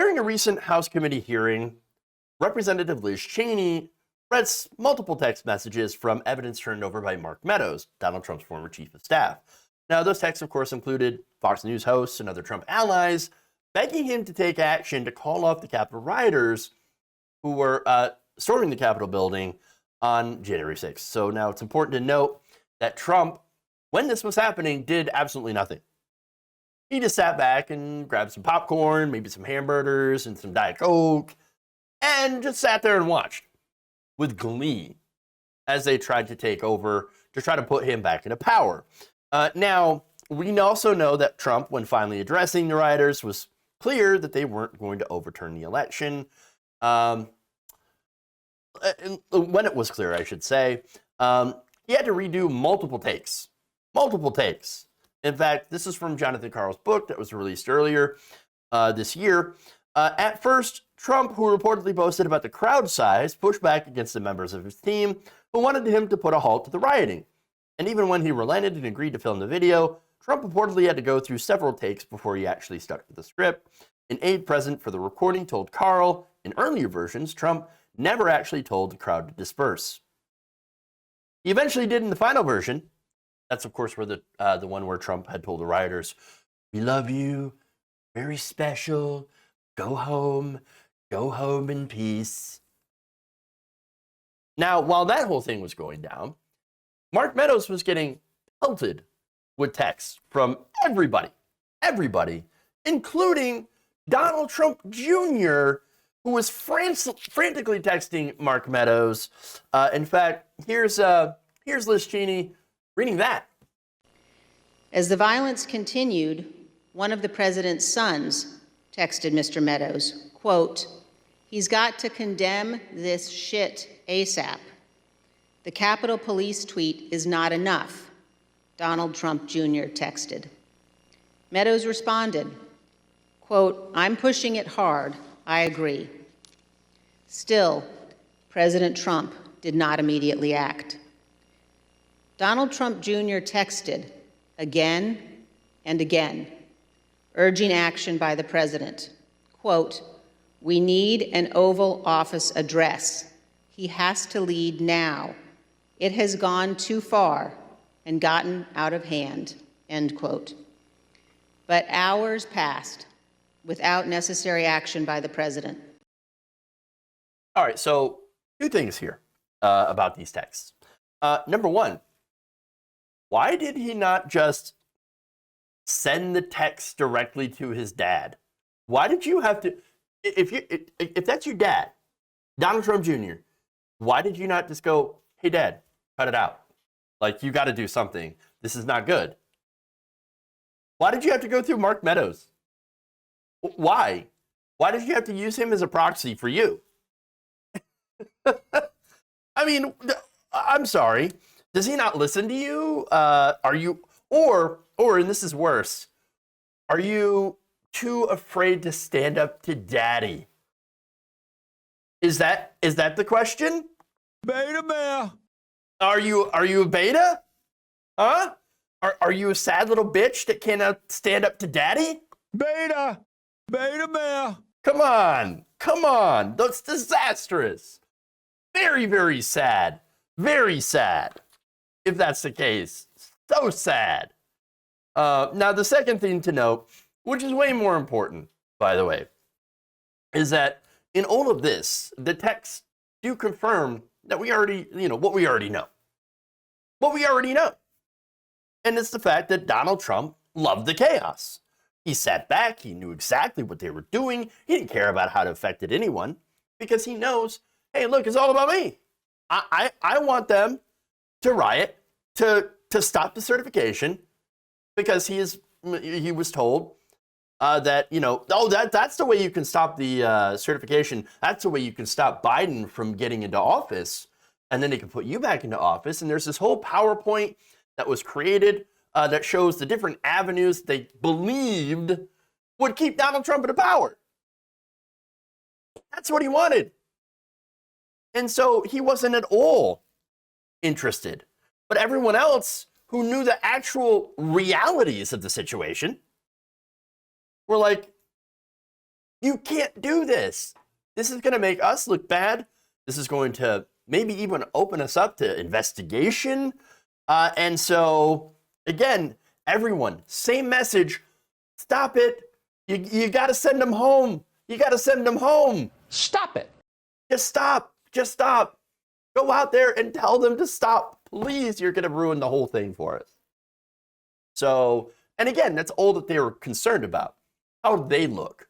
During a recent House committee hearing, Representative Liz Cheney read multiple text messages from evidence turned over by Mark Meadows, Donald Trump's former chief of staff. Now, those texts, of course, included Fox News hosts and other Trump allies begging him to take action to call off the Capitol rioters who were storming the Capitol building on January 6th. So now it's important to note that Trump, when this was happening, did absolutely nothing. He just sat back and grabbed some popcorn, maybe some hamburgers and some Diet Coke, and just sat there and watched with glee as they tried to take over to try to put him back into power. Now, we also know that Trump, when finally addressing the rioters, was clear that they weren't going to overturn the election. When it was clear, I should say, he had to redo multiple takes. In fact, this is from Jonathan Karl's book that was released earlier this year. At first, Trump, who reportedly boasted about the crowd size, pushed back against the members of his team who wanted him to put a halt to the rioting. And even when he relented and agreed to film the video, Trump reportedly had to go through several takes before he actually stuck to the script. An aide present for the recording told Karl, in earlier versions, Trump never actually told the crowd to disperse. He eventually did in the final version. That's, of course, where the one where Trump had told the rioters, "We love you, very special, go home in peace." Now, while that whole thing was going down, Mark Meadows was getting pelted with texts from everybody, including Donald Trump Jr., who was frantically texting Mark Meadows. In fact, here's Liz Cheney reading that. As the violence continued, one of the president's sons texted Mr. Meadows, quote, "He's got to condemn this shit ASAP. The Capitol Police tweet is not enough," Donald Trump Jr. texted. Meadows responded, quote, "I'm pushing it hard. I agree." Still, President Trump did not immediately act. Donald Trump Jr. texted again and again, urging action by the president. Quote, "We need an Oval Office address. He has to lead now. It has gone too far and gotten out of hand," end quote. But hours passed without necessary action by the president. All right, so two things here about these texts. Number one, why did he not just send the text directly to his dad? Why did you have to, if that's your dad, Donald Trump Jr., why did you not just go, "Hey, Dad, cut it out. Like, you got to do something. This is not good"? Why did you have to go through Mark Meadows? Why? Why did you have to use him as a proxy for you? I mean, I'm sorry. Does he not listen to you? Are you, or, and this is worse, are you too afraid to stand up to Daddy? Is that the question? Beta male. Are you a beta? Huh? Are you a sad little bitch that cannot stand up to Daddy? Beta male. Come on. That's disastrous. Very, very sad. Very sad. If that's the case. So sad. Now, the second thing to note, which is way more important, by the way, is that in all of this, the texts do confirm that we already, what we already know. What we already know. And it's the fact that Donald Trump loved the chaos. He sat back, he knew exactly what they were doing, he didn't care about how it affected anyone, because he knows, hey, look, it's all about me. I want them to riot, to stop the certification, because he was told that, that's the way you can stop the certification. That's the way you can stop Biden from getting into office. And then they can put you back into office. And there's this whole PowerPoint that was created that shows the different avenues they believed would keep Donald Trump in power. That's what he wanted. And so he wasn't at all interested. But everyone else who knew the actual realities of the situation were like, You can't do this. This is going to make us look bad. This is going to maybe even open us up to investigation. And so, again, everyone, same message. Stop it. You got to send them home. You got to send them home. Stop it. Just stop. Just stop. Go out there and tell them to stop. Please, you're going to ruin the whole thing for us. So, and again, that's all that they were concerned about. How they look.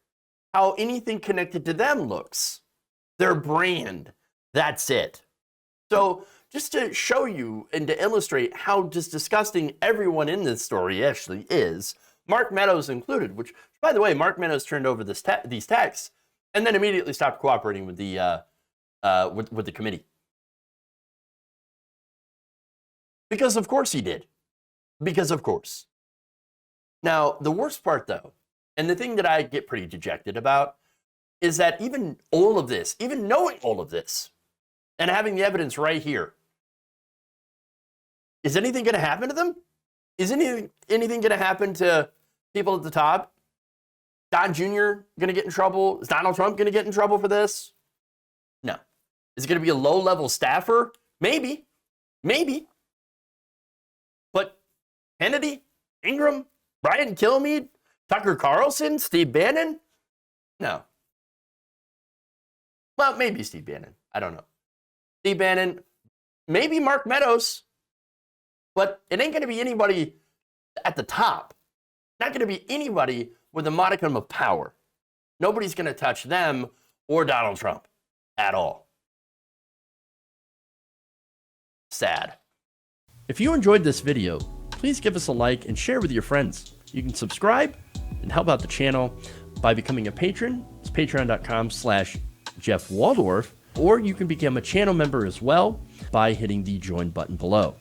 How anything connected to them looks. Their brand. That's it. So, just to show you and to illustrate how just disgusting everyone in this story actually is, Mark Meadows included, which, by the way, Mark Meadows turned over these texts and then immediately stopped cooperating with the with the committee. Because of course he did. Because of course. Now, the worst part, though, and the thing that I get pretty dejected about, is that even all of this, even knowing all of this, and having the evidence right here, is anything going to happen to them? Is anything going to happen to people at the top? Don Jr. going to get in trouble? Is Donald Trump going to get in trouble for this? No. Is it going to be a low-level staffer? Maybe. Maybe. But Kennedy, Ingram, Brian Kilmeade, Tucker Carlson, Steve Bannon? No. Well, maybe Steve Bannon. I don't know. Steve Bannon, maybe Mark Meadows, but it ain't going to be anybody at the top. Not going to be anybody with a modicum of power. Nobody's going to touch them or Donald Trump at all. Sad. If you enjoyed this video, please give us a like and share with your friends. You can subscribe and help out the channel by becoming a patron. It's patreon.com/Jeff Waldorf, or you can become a channel member as well by hitting the join button below.